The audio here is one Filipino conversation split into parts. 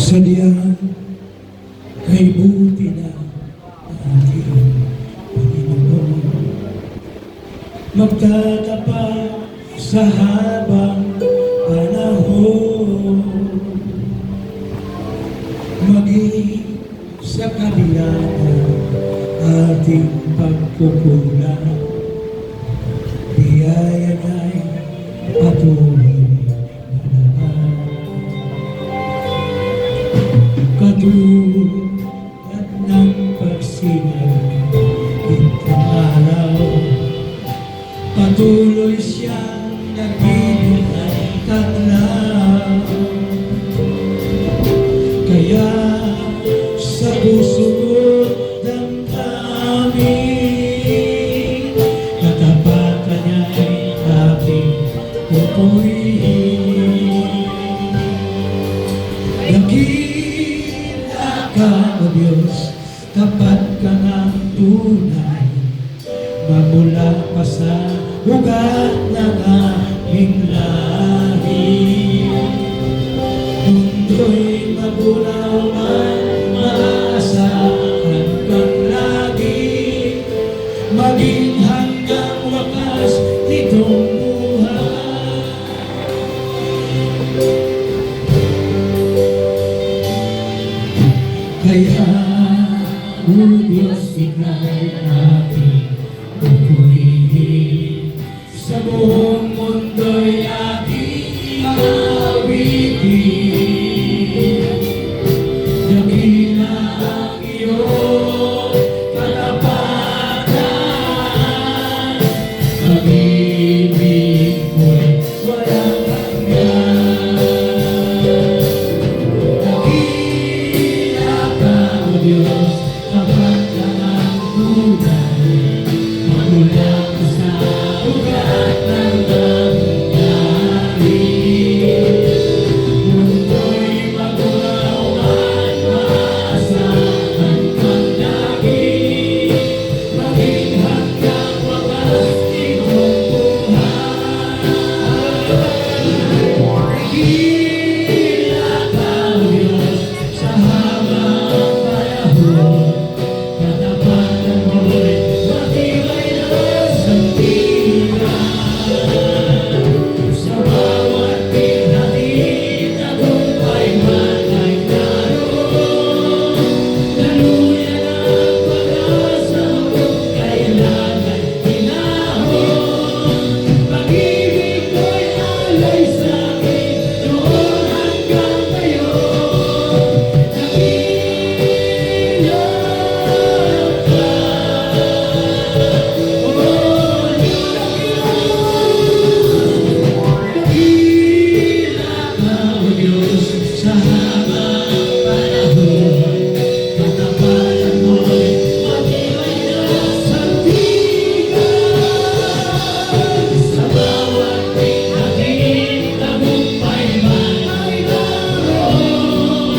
Sadya kay buti na aking Panginoon. Magtatapat sa habang panahon, maging sa kabila ng ating pagkukulang, biyaya na'y patuloy na naman. Katulad ng pagsinag itong araw, patuloy siyang nagbibigay taglaw. Kaya sa puso ko damdamin, katapatan niya'y aking pupurihin. Dakila ka, O Diyos, tapat ka ng tunay, magmula pa sa ugat ng aming lahi. Mundo'y magunaw man, maasahan kang lagi, maging hanggang wakas nitong buhay. Kaya, O Diyos, ika'y aking pupurihin, sa buong mundo'y aking awitin. Dakila ang iyong katapatan, pag-ibig mo'y walang hanggan. Dakila ka, O Diyos, tapat ka ng tunay, magmula ka sa ugat ng aming lahi. Mundo'y magunaw man, maasahan kang lagi, maging hanggang wakas itong buhay. Dakila ka, O Diyos, sa habang panahon, katapatan mo'y matibay na sandigan. Sa bawat binati, tagumpay man ay naroon. Daluyan ang pag-asa mo, kailan ay hinahon. Pag-ibig mo'y alay sa'kin, noon hanggang ngayon. Dakila ka, O Diyos, sa habang panahon, katapatan mo'y matibay na sandigan. Sa bawat binati, tagumpay man ay naroon.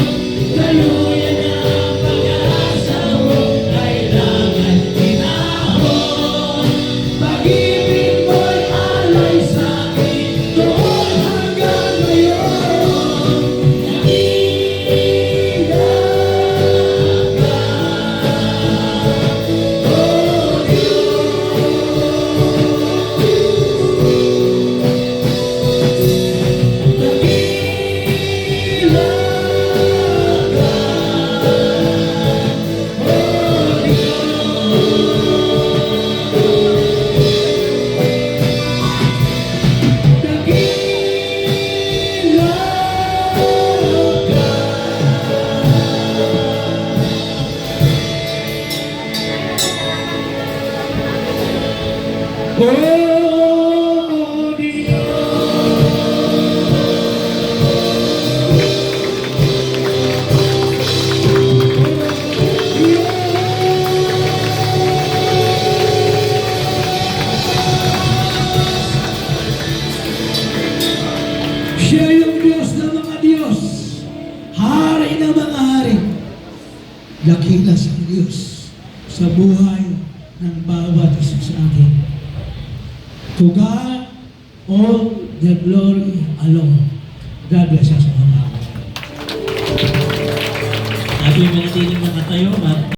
Daluyan ang pag-asa mo, kailangan hinahon. Pag-ibig mo'y alay sa'kin, noon hanggang ngayon. Dakila ka, O Dakila ka, dakila ka, O Siya yung Diyos ng mga Diyos, Hari ng mga hari. Dakila sa Diyos sa buhay ng bawat isa sa atin. To God, all the glory alone. God bless us all. po'y manatiling nakatayo at